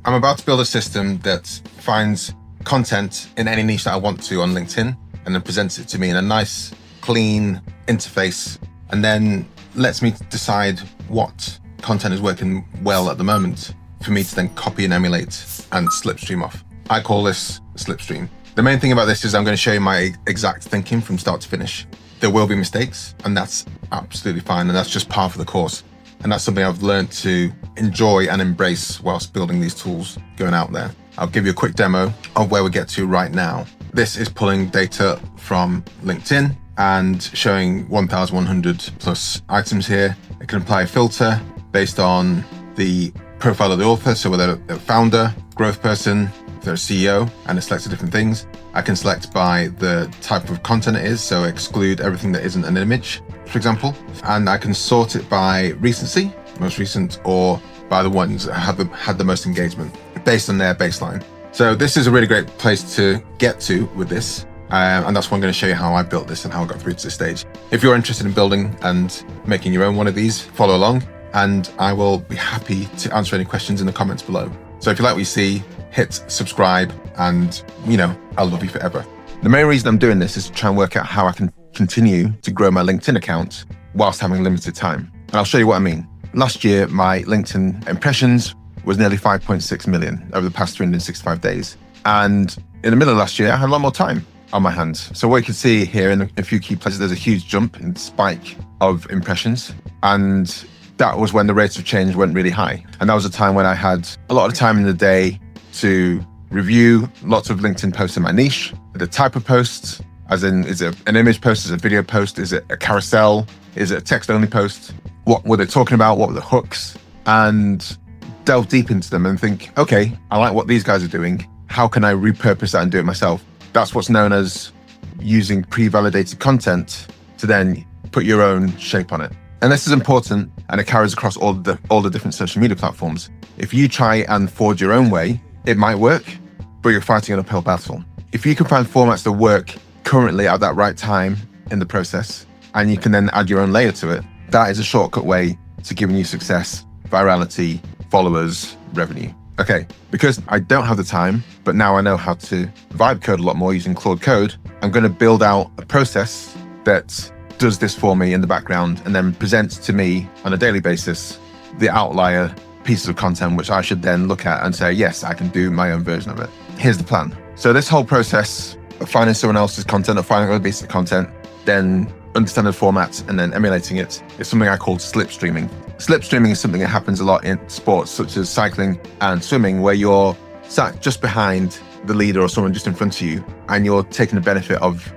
I'm about to build a system that finds content in any niche that I want to on LinkedIn and then presents it to me in a nice, clean interface, and then lets me decide what content is working well at the moment for me to then copy and emulate and slipstream off. I call this slipstream. The main thing about this is I'm going to show you my exact thinking from start to finish. There will be mistakes, and that's absolutely fine, and that's just part of the course. And that's something I've learned to enjoy and embrace whilst building these tools going out there. I'll give you a quick demo of where we get to right now. This is pulling data from LinkedIn and showing 1,100 plus items here. I can apply a filter based on the profile of the author. So whether they're a founder, growth person, if they're a CEO, and it selects different things. I can select by the type of content it is, so exclude everything that isn't an image, for example. And I can sort it by recency, most recent, or by the ones that have had the most engagement based on their baseline. So this is a really great place to get to with this. And that's why I'm going to show you how I built this and how I got through to this stage. If you're interested in building and making your own one of these, follow along, and I will be happy to answer any questions in the comments below. So if you like what you see, hit subscribe, and I'll love you forever. The main reason I'm doing this is to try and work out how I can continue to grow my LinkedIn account whilst having limited time. And I'll show you what I mean. Last year, my LinkedIn impressions was nearly 5.6 million over the past 365 days. And in the middle of last year, I had a lot more time on my hands. So what you can see here in a few key places, there's a huge jump and spike of impressions. And that was when the rates of change went really high. And that was a time when I had a lot of time in the day to review lots of LinkedIn posts in my niche, the type of posts, as in, is it an image post, is it a video post, is it a carousel, is it a text-only post? What were they talking about? What were the hooks? And delve deep into them and think, okay, I like what these guys are doing. How can I repurpose that and do it myself? That's what's known as using pre-validated content to then put your own shape on it. And this is important, and it carries across all the different social media platforms. If you try and forge your own way, it might work, but you're fighting an uphill battle. If you can find formats that work currently at that right time in the process, and you can then add your own layer to it, that is a shortcut way to giving you success, virality, followers, revenue. Okay, because I don't have the time, but now I know how to vibe code a lot more using Claude Code, I'm going to build out a process that does this for me in the background and then presents to me on a daily basis the outlier pieces of content, which I should then look at and say, yes, I can do my own version of it. Here's the plan. So this whole process of finding someone else's content or finding other pieces of content, then understanding the format and then emulating it is something I call slipstreaming. Slipstreaming is something that happens a lot in sports such as cycling and swimming, where you're sat just behind the leader or someone just in front of you, and you're taking the benefit of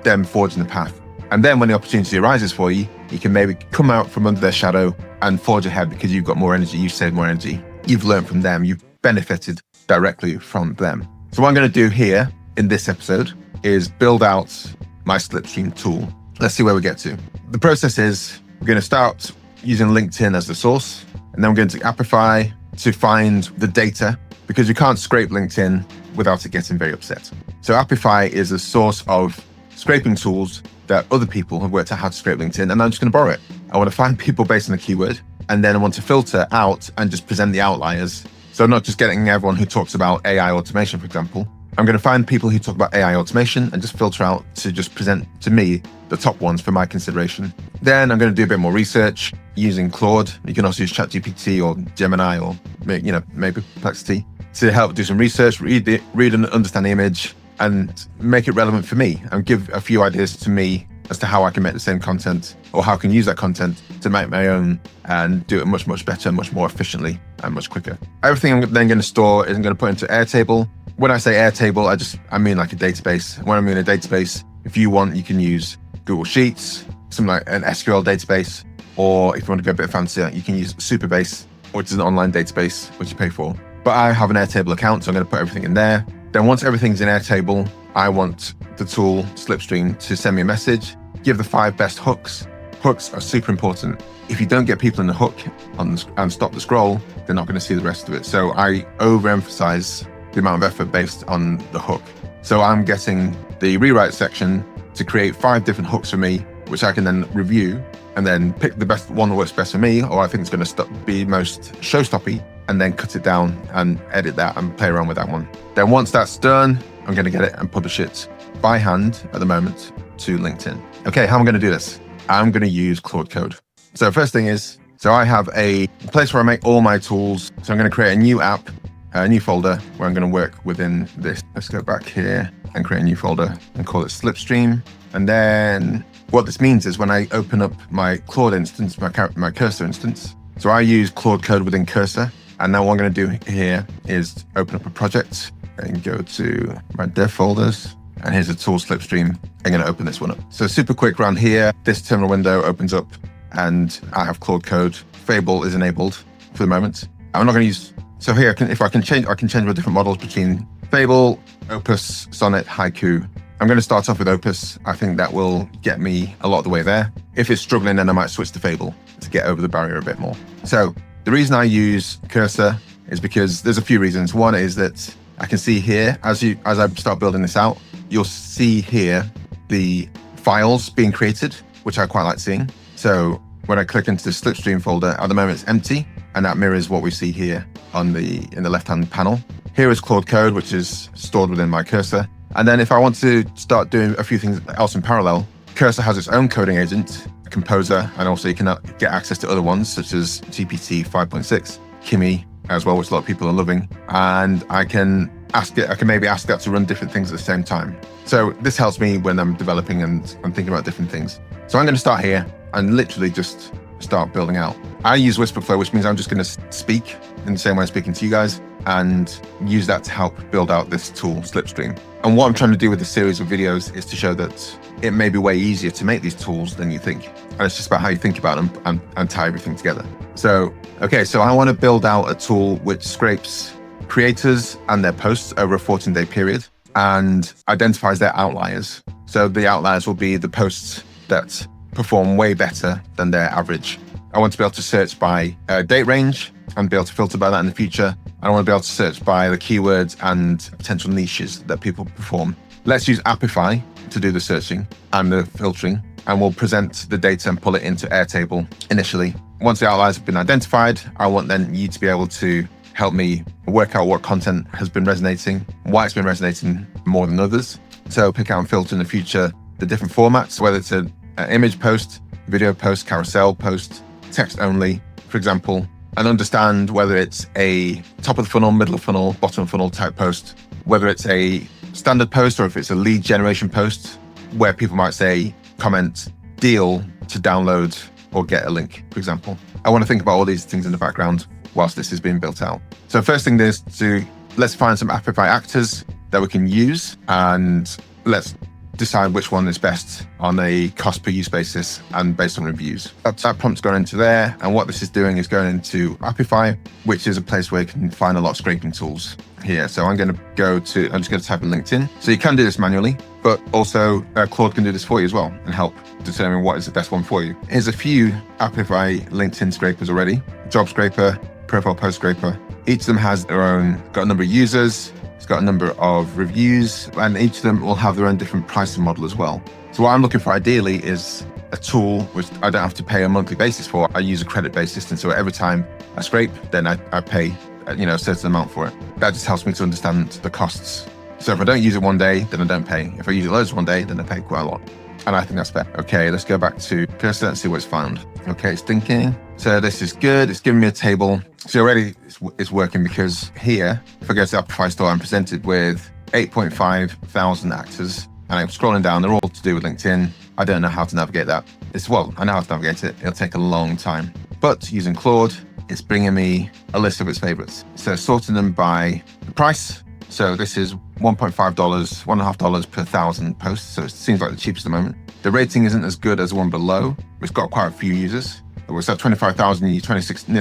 them forging the path. And then when the opportunity arises for you, you can maybe come out from under their shadow and forge ahead because you've got more energy, you've saved more energy, you've learned from them, you've benefited directly from them. So what I'm going to do here in this episode is build out my slipstream tool. Let's see where we get to. The process is we're going to start using LinkedIn as the source, and then we're going to Apify to find the data, because you can't scrape LinkedIn without it getting very upset. So Apify is a source of scraping tools that other people have worked out how to scrape LinkedIn, and I'm just going to borrow it. I want to find people based on a keyword, and then I want to filter out and just present the outliers. So I'm not just getting everyone who talks about AI automation, for example. I'm going to find people who talk about AI automation and just filter out to just present to me the top ones for my consideration. Then I'm going to do a bit more research using Claude. You can also use ChatGPT or Gemini or maybe Perplexity to help do some research, read and understand the image, and make it relevant for me, and give a few ideas to me as to how I can make the same content, or how I can use that content to make my own and do it much, much better, much more efficiently, and much quicker. Everything I'm then going to store is I'm going to put into Airtable. When I say Airtable, I mean like a database. When I mean a database, if you want, you can use Google Sheets, something like an SQL database, or if you want to go a bit fancier, you can use Supabase, which is an online database, which you pay for. But I have an Airtable account, so I'm going to put everything in there. Then once everything's in Airtable, I want the tool Slipstream to send me a message, give the 5 best hooks. Hooks are super important. If you don't get people in the hook and stop the scroll, they're not going to see the rest of it. So I overemphasize the amount of effort based on the hook. So I'm getting the rewrite section to create 5 different hooks for me, which I can then review and then pick the best one that works best for me, or I think it's going to be most showstoppy, and then cut it down and edit that and play around with that one. Then once that's done, I'm going to get it and publish it by hand at the moment to LinkedIn. Okay, how am I going to do this? I'm going to use Claude Code. So first thing is, so I have a place where I make all my tools. So I'm going to create a new app, a new folder where I'm going to work within this. Let's go back here and create a new folder and call it Slipstream. And then what this means is when I open up my Claude instance, my Cursor instance, so I use Claude Code within Cursor. And now what I'm going to do here is open up a project and go to my dev folders. And here's a tool, Slipstream. I'm going to open this one up. So super quick around here, this terminal window opens up and I have Claude Code. Fable is enabled for the moment. I'm not going to use, so here, I can change my different models between Fable, Opus, Sonnet, Haiku. I'm going to start off with Opus. I think that will get me a lot of the way there. If it's struggling, then I might switch to Fable to get over the barrier a bit more. So the reason I use Cursor is because there's a few reasons. One is that I can see here, as I start building this out, you'll see here the files being created, which I quite like seeing. So when I click into the Slipstream folder, at the moment it's empty, and that mirrors what we see here in the left-hand panel. Here is Claude Code, which is stored within my Cursor. And then if I want to start doing a few things else in parallel, Cursor has its own coding agent, Composer, and also you can get access to other ones such as GPT 5.6, Kimi as well, which a lot of people are loving. And I can maybe ask that to run different things at the same time. So this helps me when I'm developing and I'm thinking about different things. So I'm going to start here and literally just start building out. I use Whisperflow, which means I'm just going to speak in the same way I'm speaking to you guys and use that to help build out this tool, Slipstream. And what I'm trying to do with this series of videos is to show that it may be way easier to make these tools than you think. And it's just about how you think about them and tie everything together. So, okay, so I want to build out a tool which scrapes creators and their posts over a 14-day period and identifies their outliers. So the outliers will be the posts that perform way better than their average. I want to be able to search by date range and be able to filter by that in the future. I want to be able to search by the keywords and potential niches that people perform. Let's use Appify to do the searching and the filtering, and we'll present the data and pull it into Airtable initially. Once the outliers have been identified, I want then you to be able to help me work out what content has been resonating, why it's been resonating more than others. So pick out and filter in the future the different formats, whether it's an image post, video post, carousel post, text only, for example, and understand whether it's a top of the funnel, middle of funnel, bottom of funnel type post, whether it's a standard post or if it's a lead generation post where people might say, comment, deal to download or get a link, for example. I want to think about all these things in the background whilst this is being built out. So first thing is let's find some Appify actors that we can use and let's decide which one is best on a cost per use basis and based on reviews. That prompt's going into there, and what this is doing is going into Appify, which is a place where you can find a lot of scraping tools here. So I'm just going to type in LinkedIn. So you can do this manually, but also Claude can do this for you as well and help determine what is the best one for you. Here's a few Appify LinkedIn scrapers already. Job scraper, profile post scraper. Each of them has got a number of users, it's got a number of reviews, and each of them will have their own different pricing model as well. So what I'm looking for ideally is a tool which I don't have to pay a monthly basis for. I use a credit-based system, so every time I scrape, then I pay a certain amount for it. That just helps me to understand the costs. So if I don't use it one day, then I don't pay. If I use it loads one day, then I pay quite a lot. And I think that's fair. Okay, let's go back to Cursor and see what it's found. Okay, it's thinking. So this is good. It's giving me a table. So already it's working because here, if I go to the Appify store, I'm presented with 8.5 thousand actors. And I'm scrolling down. They're all to do with LinkedIn. I don't know how to navigate that. I know how to navigate it. It'll take a long time. But using Claude, it's bringing me a list of its favorites. So sorting them by the price. So this is $1.5, $1.5 per thousand posts. So it seems like the cheapest at the moment. The rating isn't as good as the one below. It's got quite a few users. It's got 25,000, nearly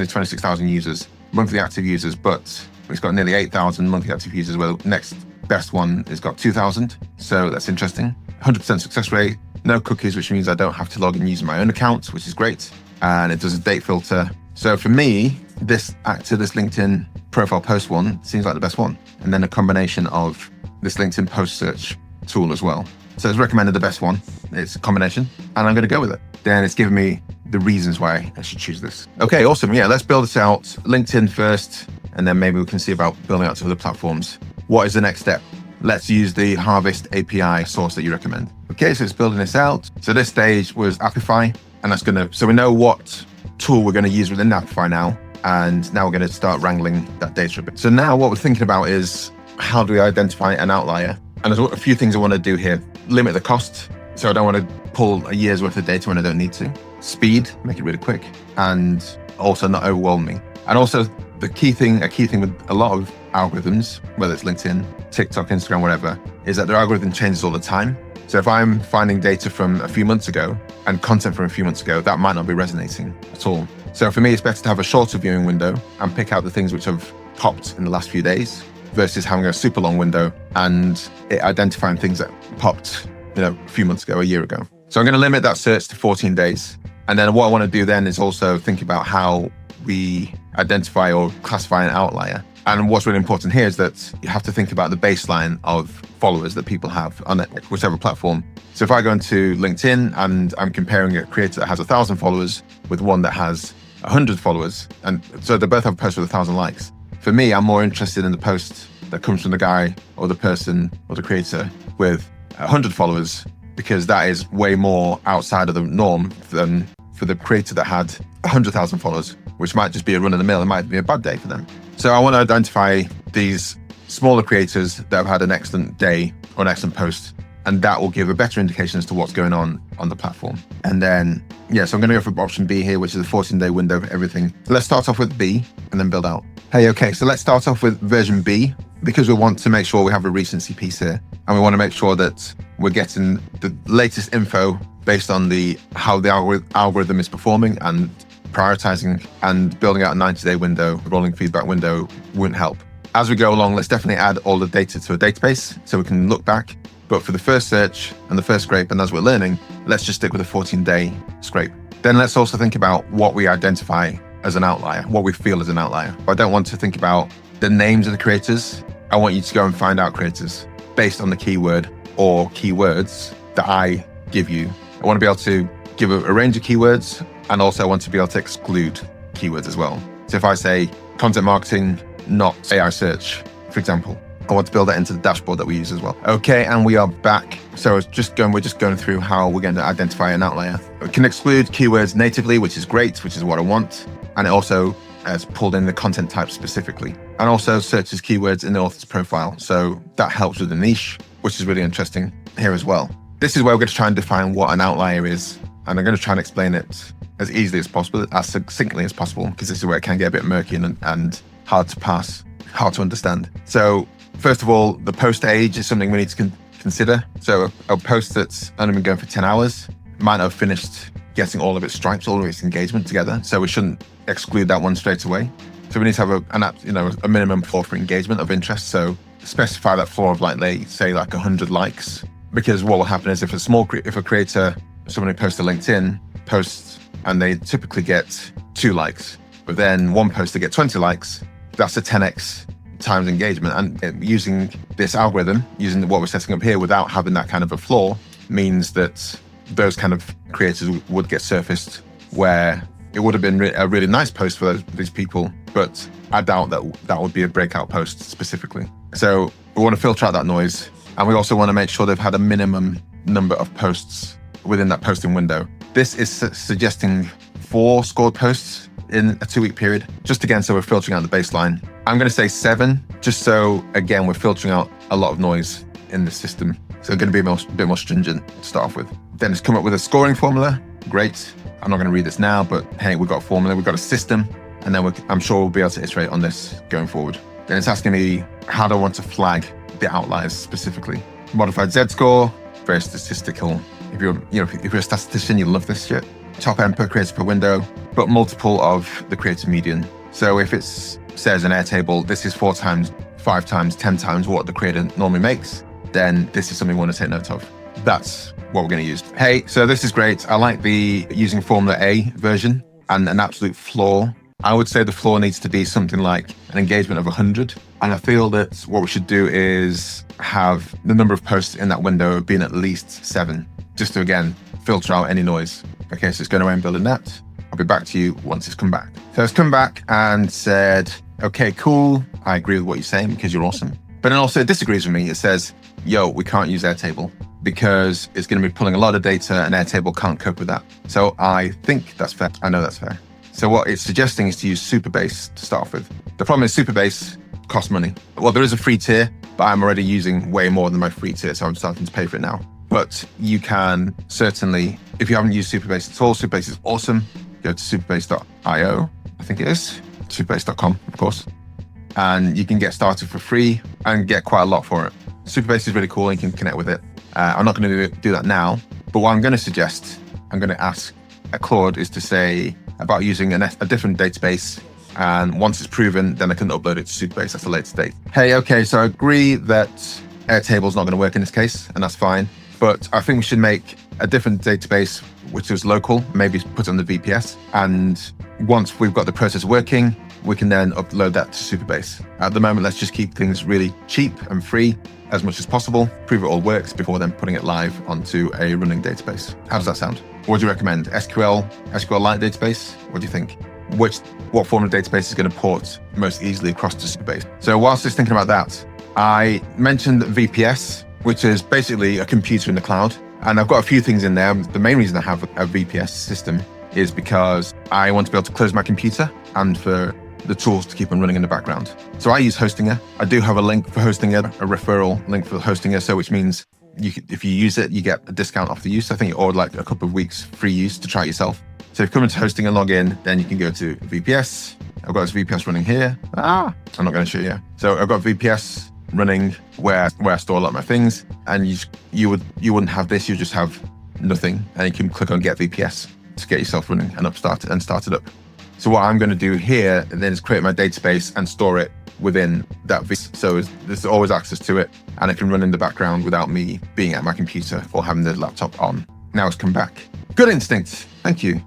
26,000 users, monthly active users, but it's got nearly 8,000 monthly active users, where the next best one has got 2,000. So that's interesting. 100% success rate, no cookies, which means I don't have to log in using my own account, which is great. And it does a date filter. So for me, this LinkedIn profile post one seems like the best one. And then a combination of this LinkedIn post search tool as well. So it's recommended the best one. It's a combination, and I'm going to go with it. Then it's giving me the reasons why I should choose this. Okay, awesome. Yeah, let's build this out. LinkedIn first, and then maybe we can see about building out to other platforms. What is the next step? Let's use the Harvest API source that you recommend. Okay, so it's building this out. So this stage was Apify, and that's so we know what tool we're going to use within Apify now, and now we're going to start wrangling that data a bit. So now what we're thinking about is, how do we identify an outlier? And there's a few things I want to do here. Limit the cost. So I don't want to pull a year's worth of data when I don't need to. Speed, make it really quick, and also not overwhelm me. And also a key thing with a lot of algorithms, whether it's LinkedIn, TikTok, Instagram, whatever, is that their algorithm changes all the time. So if I'm finding data from a few months ago and content from a few months ago, that might not be resonating at all. So for me, it's better to have a shorter viewing window and pick out the things which have popped in the last few days versus having a super long window and identifying things that popped, a few months ago, a year ago. So I'm going to limit that search to 14 days. And then what I want to do then is also think about how we identify or classify an outlier. And what's really important here is that you have to think about the baseline of followers that people have on whichever platform. So if I go into LinkedIn and I'm comparing a creator that has 1,000 followers with one that has 100 followers, and so they both have a post with 1,000 likes. For me, I'm more interested in the post that comes from the guy or the person or the creator with 100 followers, because that is way more outside of the norm than for the creator that had 100,000 followers, which might just be a run of the mill. It might be a bad day for them. So I want to identify these smaller creators that have had an excellent day or an excellent post, and that will give a better indication as to what's going on the platform. And then, so I'm going to go for option B here, which is a 14-day window for everything. So let's start off with B and then build out. Hey, okay, so let's start off with version B, because we want to make sure we have a recency piece here, and we want to make sure that we're getting the latest info based on how the algorithm is performing, and prioritizing and building out a 90-day window, rolling feedback window wouldn't help. As we go along, let's definitely add all the data to a database so we can look back. But for the first search and the first scrape, and as we're learning, let's just stick with a 14-day scrape. Then let's also think about what we identify as an outlier, what we feel as an outlier. I don't want to think about the names of the creators. I want you to go and find out creators based on the keyword or keywords that I give you. I want to be able to give a range of keywords, and also I want to be able to exclude keywords as well. So if I say content marketing, not AI search, for example, I want to build that into the dashboard that we use as well. Okay, and we are back. So we're just going through how we're going to identify an outlier. We can exclude keywords natively, which is great, which is what I want. And it also has pulled in the content type specifically, and also searches keywords in the author's profile. So that helps with the niche, which is really interesting here as well. This is where we're going to try and define what an outlier is. And I'm going to try and explain it as easily as possible, as succinctly as possible, because this is where it can get a bit murky and hard to pass, hard to understand. So first of all, the post age is something we need to consider. So a post that's only been going for 10 hours might not have finished getting all of its stripes, all of its engagement together. So we shouldn't exclude that one straight away. So we need to have a minimum floor for engagement of interest. So specify that floor of say 100 likes, because what will happen is if a creator, someone who posts to LinkedIn, posts and they typically get 2 likes, but then one post to get 20 likes, that's a 10x times engagement. And using this algorithm, using what we're setting up here without having that kind of a floor, means that those kind of creators would get surfaced where it would have been a really nice post for these people, but I doubt that would be a breakout post specifically. So we want to filter out that noise, and we also want to make sure they've had a minimum number of posts within that posting window. This is suggesting 4 scored posts in a 2-week period, just again, so we're filtering out the baseline. I'm going to say 7, just so again, we're filtering out a lot of noise in the system. So going to be a bit more stringent to start off with. Then it's come up with a scoring formula. Great. I'm not going to read this now, but hey, we've got a formula, we've got a system, and then I'm sure we'll be able to iterate on this going forward. Then it's asking me, how do I want to flag the outliers specifically? Modified Z-score, very statistical. If you're a statistician, you'll love this shit. Top end per creator per window, but multiple of the creator median. So if it says an Airtable, this is 4 times, 5 times, 10 times what the creator normally makes, then this is something we want to take note of. That's what we're going to use. Hey, so this is great. I like the using Formula A version and an absolute floor I would say the floor needs to be something like an engagement of 100. And I feel that what we should do is have the number of posts in that window being at least 7, just to, again, filter out any noise. Okay, so it's going away and building that. I'll be back to you once it's come back. So it's come back and said, okay, cool. I agree with what you're saying because you're awesome. But then also it disagrees with me. It says, yo, we can't use Airtable because it's going to be pulling a lot of data and Airtable can't cope with that. So I think that's fair. I know that's fair. So what it's suggesting is to use Supabase to start off with. The problem is Supabase costs money. Well, there is a free tier, but I'm already using way more than my free tier, so I'm starting to pay for it now. But you can certainly, if you haven't used Supabase at all, Supabase is awesome. Go to supabase.io, I think it is, supabase.com, of course. And you can get started for free and get quite a lot for it. Supabase is really cool and you can connect with it. I'm not going to do that now, but what I'm going to suggest, I'm going to ask Claude is to say about using a different database. And once it's proven, then I can upload it to Supabase at a later date. Hey, okay, so I agree that Airtable is not going to work in this case, and that's fine. But I think we should make a different database, which is local, maybe put it on the VPS. And once we've got the process working, we can then upload that to Supabase. At the moment, let's just keep things really cheap and free as much as possible, prove it all works before then putting it live onto a running database. How does that sound? What do you recommend? SQLite database? What do you think? What form of database is going to port most easily across to Supabase? So whilst I was thinking about that, I mentioned VPS, which is basically a computer in the cloud. And I've got a few things in there. The main reason I have a VPS system is because I want to be able to close my computer and for the tools to keep on running in the background. So I use Hostinger. I do have a link for Hostinger, a referral link for Hostinger. So which means if you use it, you get a discount off the use. I think you ordered like a couple of weeks free use to try it yourself. So if you come into Hosting and log in, then you can go to VPS. I've got this VPS running here. I'm not going to show you. So I've got VPS running where I store a lot of my things. And you wouldn't have this. You just have nothing. And you can click on Get VPS to get yourself running and start it up. So what I'm going to do here then is create my database and store it within that VPS. So there's always access to it. And it can run in the background without me being at my computer or having the laptop on. Now it's come back. Good instinct. Thank you.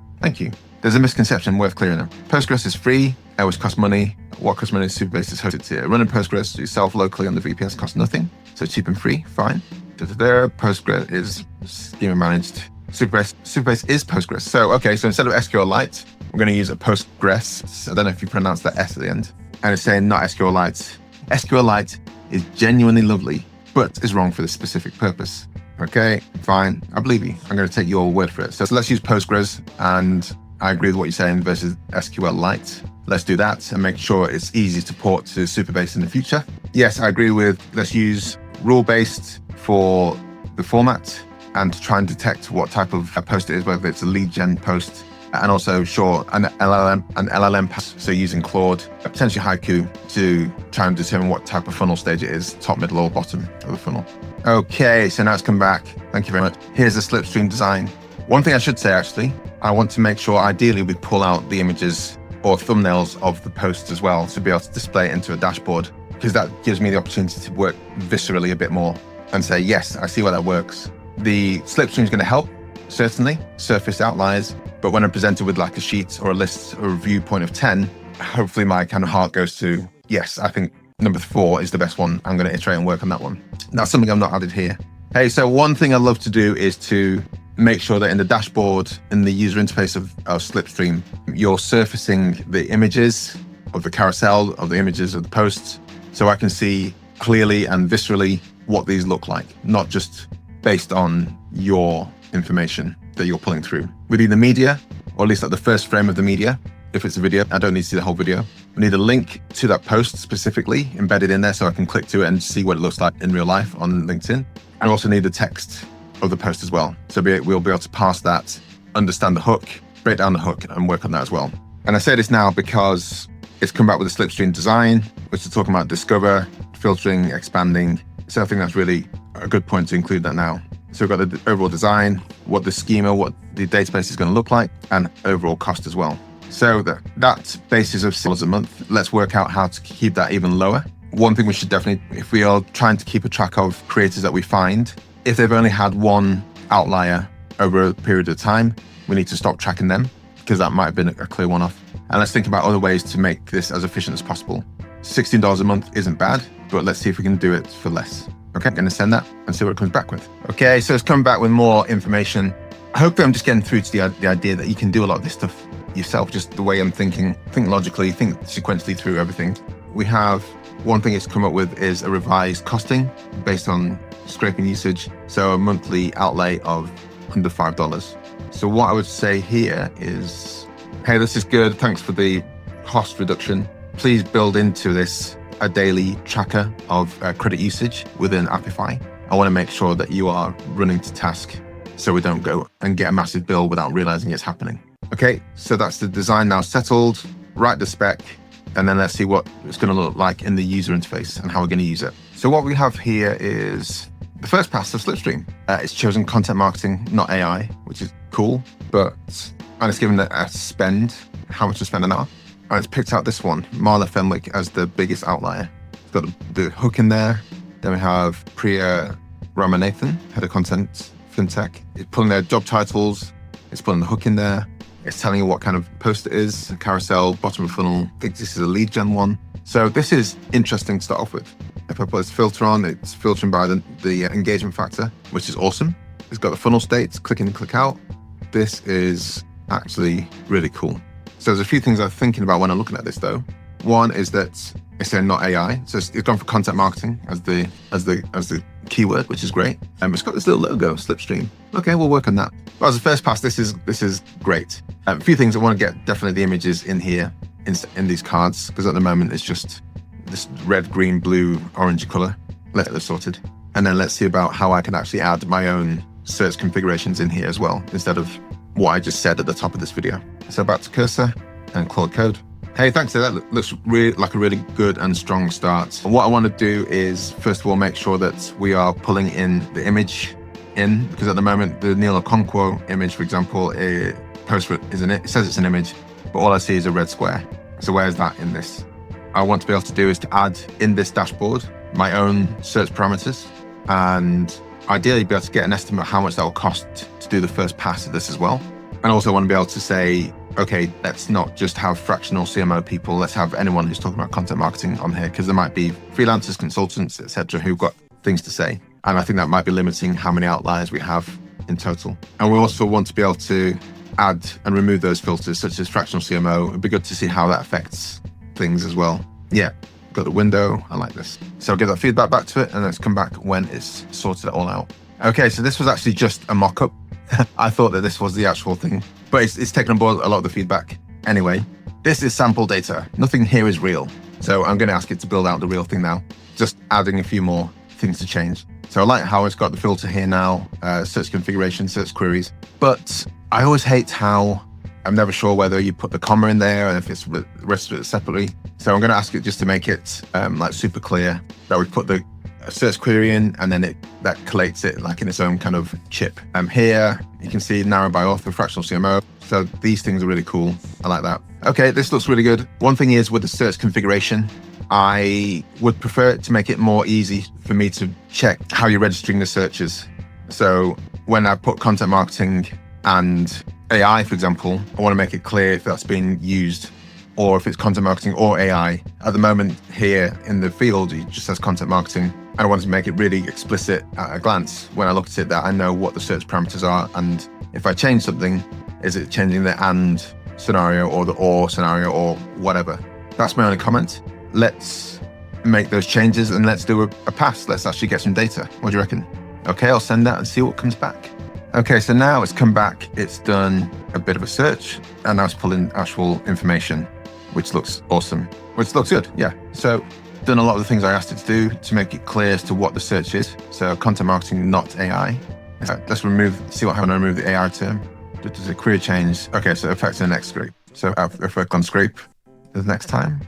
There's a misconception worth clearing up. Postgres is free. It always costs money. What costs money is Supabase is hosted here. Running Postgres yourself locally on the VPS costs nothing. So cheap and free, fine. Postgres is schema managed. Supabase is Postgres. So instead of SQLite, we're going to use a Postgres. I don't know if you pronounce that S at the end. And it's saying not SQLite. SQLite is genuinely lovely, but is wrong for this specific purpose. Okay, fine. I believe you. I'm going to take your word for it. So let's use Postgres, and I agree with what you're saying versus SQLite. Let's do that and make sure it's easy to port to Supabase in the future. Yes, I agree with let's use rule-based for the format and to try and detect what type of post it is, whether it's a lead gen post, and also an LLM pass, so using Claude, potentially Haiku, to try and determine what type of funnel stage it is, top, middle, or bottom of the funnel. Okay, so now it's come back. Thank you very much. Here's the slipstream design. One thing I should say, actually, I want to make sure ideally we pull out the images or thumbnails of the posts as well to be able to display it into a dashboard, because that gives me the opportunity to work viscerally a bit more and say, yes, I see why that works. The slipstream is going to help, certainly, surface outliers, but when I'm presented with like a sheet or a list or a viewpoint of 10, hopefully my kind of heart goes to, yes, I think number 4 is the best one. I'm going to iterate and work on that one. That's something I've not added here. Hey, so one thing I love to do is to make sure that in the dashboard, in the user interface of Slipstream, you're surfacing the images of the carousel, of the images of the posts, so I can see clearly and viscerally what these look like, not just based on your information that you're pulling through. We need the media, or at least like the first frame of the media. If it's a video, I don't need to see the whole video. We need a link to that post specifically embedded in there so I can click to it and see what it looks like in real life on LinkedIn. I also need the text of the post as well. So we'll be able to parse that, understand the hook, break down the hook, and work on that as well. And I say this now because it's come back with a slipstream design, which is talking about discover, filtering, expanding. So I think that's really a good point to include that now. So we've got the overall design, what the schema, what the database is going to look like, and overall cost as well. So that basis of $6 a month, let's work out how to keep that even lower. One thing we should definitely, if we are trying to keep a track of creators that we find, if they've only had one outlier over a period of time, we need to stop tracking them because that might have been a clear one-off. And let's think about other ways to make this as efficient as possible. $16 a month isn't bad, but let's see if we can do it for less. Okay, I'm going to send that and see what it comes back with. Okay, so it's come back with more information. Hopefully I'm just getting through to the idea that you can do a lot of this stuff yourself, just the way I'm thinking. Think logically, think sequentially through everything. We have one thing it's come up with is a revised costing based on scraping usage. So a monthly outlay of under $5. So what I would say here is, hey, this is good. Thanks for the cost reduction. Please build into this a daily tracker of credit usage within Appify. I want to make sure that you are running to task so we don't go and get a massive bill without realizing it's happening. Okay, so that's the design now settled. Write the spec, and then let's see what it's going to look like in the user interface and how we're going to use it. So what we have here is the first pass of Slipstream. It's chosen content marketing, not AI, which is cool, and it's given a spend, how much to spend an hour. And it's picked out this one, Marla Fenwick, as the biggest outlier. It's got the hook in there. Then we have Priya Ramanathan, head of content, fintech. It's pulling their job titles. It's putting the hook in there. It's telling you what kind of post it is, carousel, bottom of funnel. I think this is a lead gen one. So this is interesting to start off with. If I put this filter on, it's filtering by the engagement factor, which is awesome. It's got the funnel states, click in and click out. This is actually really cool. So there's a few things I'm thinking about when I'm looking at this though. One is that it's saying not AI. So it's gone for content marketing as the keyword, which is great. It's got this little logo, Slipstream. Okay, we'll work on that. But as a first pass, this is great. A few things I want to get definitely the images in here in these cards, because at the moment it's just this red, green, blue, orange color. Let's get this sorted. And then let's see about how I can actually add my own search configurations in here as well, instead of what I just said at the top of this video. So back to cursor and Claude Code. Hey, thanks. That looks really like a really good and strong start. What I want to do is, first of all, make sure that we are pulling in the image in, because at the moment, the Neil Okonkwo image, for example, it says it's an image, but all I see is a red square. So where's that in this? I want to be able to do is to add in this dashboard my own search parameters, and ideally be able to get an estimate of how much that will cost to do the first pass of this as well. And also want to be able to say, okay, let's not just have fractional CMO people, let's have anyone who's talking about content marketing on here, because there might be freelancers, consultants, etc., who've got things to say. And I think that might be limiting how many outliers we have in total. And we also want to be able to add and remove those filters, such as fractional CMO. It'd be good to see how that affects things as well. Yeah, got the window, I like this. So I'll give that feedback back to it, and let's come back when it's sorted it all out. Okay, so this was actually just a mock-up. I thought that this was the actual thing, but it's taken on board a lot of the feedback. Anyway, this is sample data. Nothing here is real. So I'm going to ask it to build out the real thing now, just adding a few more things to change. So I like how it's got the filter here now, search configuration, search queries, but I always hate how I'm never sure whether you put the comma in there or if it's the rest of it separately. So I'm going to ask it just to make it like super clear that we put the search query in, and then that collates it like in its own kind of chip. Here you can see narrow by author, fractional CMO. So these things are really cool. I like that. Okay, this looks really good. One thing is with the search configuration, I would prefer it to make it more easy for me to check how you're registering the searches. So when I put content marketing and AI, for example, I want to make it clear if that's being used or if it's content marketing or AI. At the moment here in the field, it just says content marketing. I wanted to make it really explicit at a glance when I look at it that I know what the search parameters are. And if I change something, is it changing the and scenario or the or scenario or whatever? That's my only comment. Let's make those changes and let's do a pass. Let's actually get some data. What do you reckon? Okay, I'll send that and see what comes back. Okay, so now it's come back. It's done a bit of a search and now it's pulling actual information, which looks awesome, which looks good. Yeah. So done a lot of the things I asked it to do to make it clear as to what the search is. So content marketing, not AI. Let's see what happens when I remove the AI term. Does a query change? Okay, so it affects the next scrape. So if I click on scrape the next time,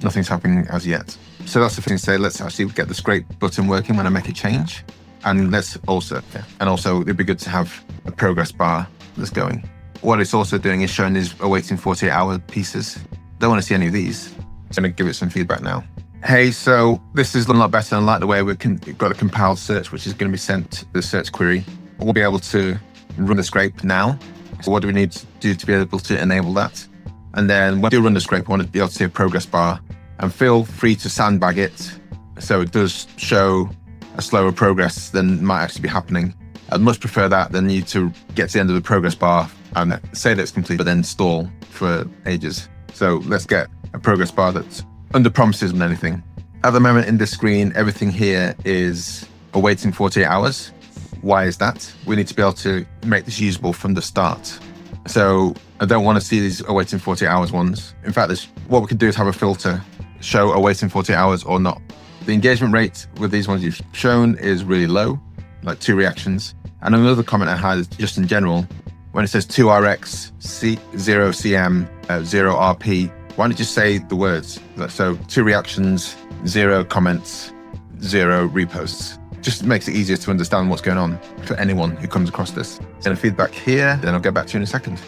nothing's happening as yet. So that's the thing to say, let's actually get the scrape button working when I make a change. And also it'd be good to have a progress bar that's going. What it's also doing is showing these awaiting 48-hour pieces. Don't want to see any of these. I'm going to give it some feedback now. Hey, so this is a lot better. I like the way we've got a compiled search, which is going to be sent to the search query. We'll be able to run the scrape now. So what do we need to do to be able to enable that? And then when I do run the scrape, I want to be able to see a progress bar, and feel free to sandbag it so it does show a slower progress than might actually be happening. I'd much prefer that than you to get to the end of the progress bar and say that it's complete, but then stall for ages. So let's get a progress bar that's under promises than anything. At the moment in this screen, everything here is awaiting 48 hours. Why is that? We need to be able to make this usable from the start. So I don't want to see these awaiting 48 hours ones. In fact, what we could do is have a filter, show awaiting 48 hours or not. The engagement rate with these ones you've shown is really low, like 2 reactions. And another comment I had is just in general, when it says 2RX, 0CM, 0RP, why don't you just say the words? So 2 reactions, 0 comments, 0 reposts. Just makes it easier to understand what's going on for anyone who comes across this. And feedback here, then I'll get back to you in a second.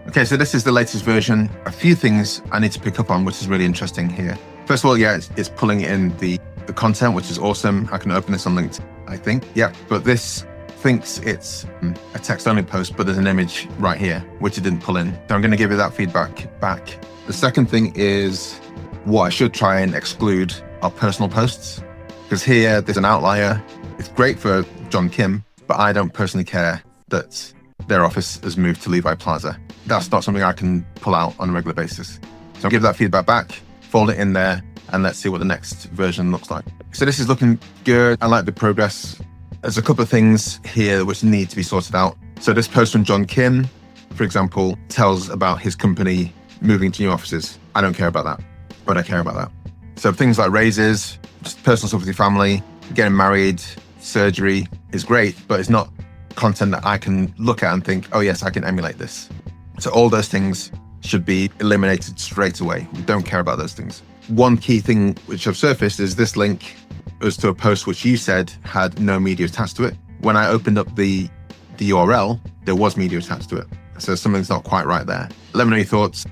Okay, so this is the latest version. A few things I need to pick up on, which is really interesting here. First of all, yeah, it's pulling in the content, which is awesome. I can open this on LinkedIn, I think. Yeah, but this thinks it's a text-only post, but there's an image right here, which it didn't pull in. So I'm going to give you that feedback back. The second thing is what I should try and exclude are personal posts, because here there's an outlier. It's great for John Kim, but I don't personally care that their office has moved to Levi Plaza. That's not something I can pull out on a regular basis. So I'll give that feedback back, fold it in there, and let's see what the next version looks like. So this is looking good. I like the progress. There's a couple of things here which need to be sorted out. So this post from John Kim, for example, tells about his company moving to new offices. I don't care about that, but I care about that. So things like raises, just personal stuff with your family, getting married, surgery is great, but it's not content that I can look at and think, oh yes, I can emulate this. So all those things should be eliminated straight away. We don't care about those things. One key thing which I've surfaced is this link was to a post which you said had no media attached to it. When I opened up the URL, there was media attached to it. So something's not quite right there. Let me know your thoughts.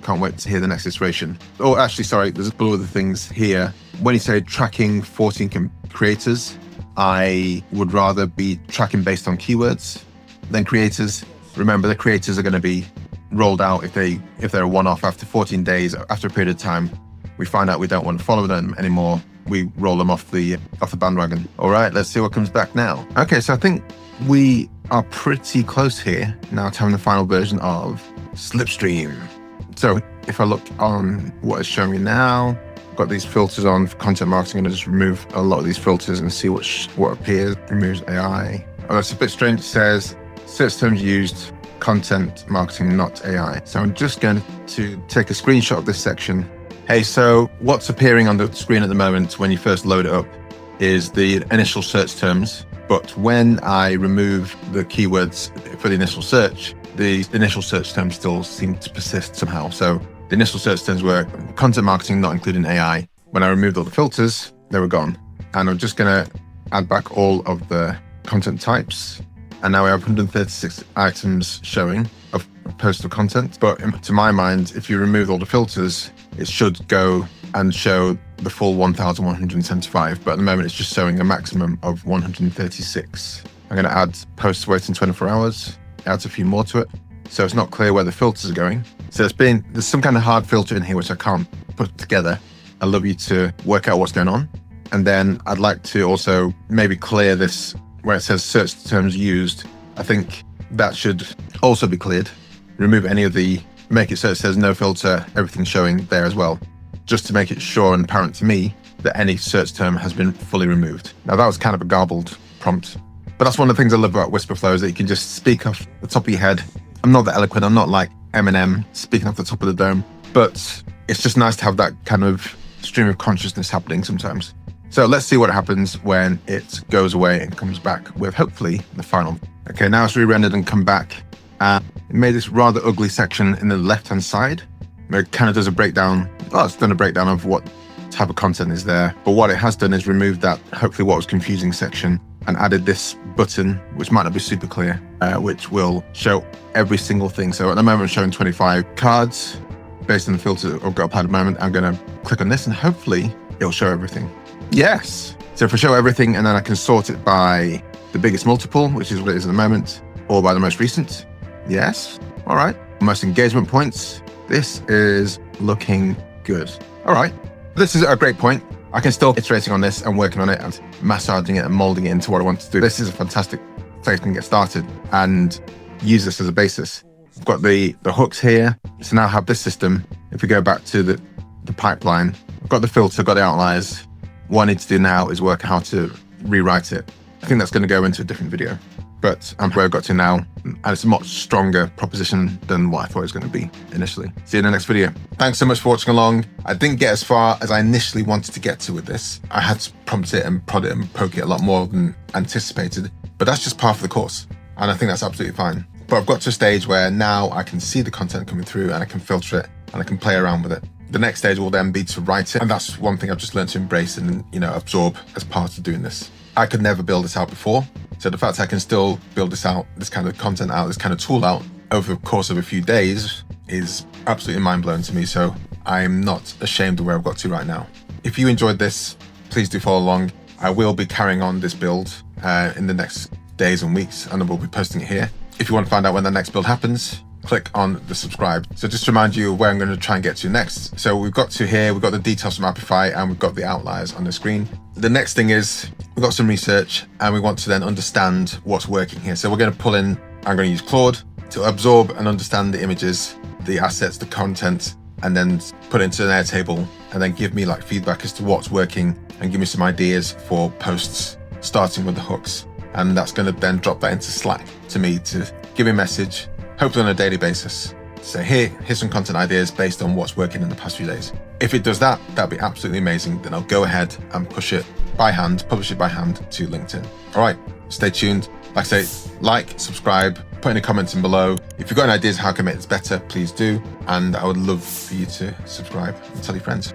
Can't wait to hear the next iteration. Oh, actually, sorry, there's a couple of other things here. When you say tracking 14 creators, I would rather be tracking based on keywords than creators. Remember, the creators are going to be rolled out if they're a one-off after 14 days, after a period of time. We find out we don't want to follow them anymore. We roll them off the bandwagon. All right, let's see what comes back now. Okay, so I think we are pretty close here now to having the final version of Slipstream. So if I look on what it's showing me now, I've got these filters on for content marketing. I'm going to just remove a lot of these filters and see what appears. Removes AI. Oh, that's a bit strange. It says search terms used, content marketing, not AI. So I'm just going to take a screenshot of this section. Hey, so what's appearing on the screen at the moment when you first load it up is the initial search terms. But when I remove the keywords for the initial search, the initial search terms still seem to persist somehow. So the initial search terms were content marketing, not including AI. When I removed all the filters, they were gone. And I'm just going to add back all of the content types. And now we have 136 items showing of postal content. But to my mind, if you remove all the filters, it should go and show the full 1,175. But at the moment, it's just showing a maximum of 136. I'm going to add posts waiting 24 hours, adds a few more to it. So it's not clear where the filters are going. So there's some kind of hard filter in here, which I can't put together. I'd love you to work out what's going on. And then I'd like to also maybe clear this where it says search terms used. I think that should also be cleared. Remove any of make it so it says no filter, everything showing there as well, just to make it sure and apparent to me that any search term has been fully removed. Now that was kind of a garbled prompt, but that's one of the things I love about Whisperflow is that you can just speak off the top of your head. I'm not that eloquent, I'm not like Eminem speaking off the top of the dome, but it's just nice to have that kind of stream of consciousness happening sometimes. So let's see what happens when it goes away and comes back with hopefully the final. Okay, now it's re-rendered and come back. It made this rather ugly section in the left-hand side, where it kind of does a breakdown. Well, it's done a breakdown of what type of content is there. But what it has done is removed that, hopefully what was confusing section, and added this button, which might not be super clear, which will show every single thing. So at the moment, I'm showing 25 cards based on the filter that I've got applied at the moment. I'm going to click on this and hopefully it'll show everything. Yes. So if I show everything and then I can sort it by the biggest multiple, which is what it is at the moment, or by the most recent. Yes. All right. Most engagement points. This is looking good. All right. This is a great point. I can still iterating on this and working on it and massaging it and molding it into what I want to do. This is a fantastic place to get started and use this as a basis. I've got the hooks here. So now I have this system. If we go back to the pipeline, I've got the filter, got the outliers. What I need to do now is work out how to rewrite it. I think that's going to go into a different video, but I'm where I got to now. And it's a much stronger proposition than what I thought it was going to be initially. See you in the next video. Thanks so much for watching along. I didn't get as far as I initially wanted to get to with this. I had to prompt it and prod it and poke it a lot more than anticipated, but that's just part of the course. And I think that's absolutely fine. But I've got to a stage where now I can see the content coming through and I can filter it and I can play around with it. The next stage will then be to write it. And that's one thing I've just learned to embrace and, absorb as part of doing this. I could never build this out before. So the fact I can still build this out, this kind of content out, this kind of tool out over the course of a few days is absolutely mind-blowing to me. So I'm not ashamed of where I've got to right now. If you enjoyed this, please do follow along. I will be carrying on this build in the next days and weeks, and I will be posting it here. If you want to find out when the next build happens, click on the subscribe. So just to remind you where I'm going to try and get to next. So we've got to here, we've got the details from Amplify and we've got the outliers on the screen. The next thing is we've got some research and we want to then understand what's working here. So we're going to pull in, I'm going to use Claude to absorb and understand the images, the assets, the content, and then put it into an Airtable and then give me like feedback as to what's working and give me some ideas for posts, starting with the hooks. And that's going to then drop that into Slack to me to give me a message, hopefully on a daily basis. So here's some content ideas based on what's working in the past few days. If it does that, that'd be absolutely amazing. Then I'll go ahead and push it by hand, publish it by hand to LinkedIn. All right, stay tuned. Like I say, like, subscribe, put any comments in below. If you've got any ideas how I can make this better, please do. And I would love for you to subscribe and tell your friends.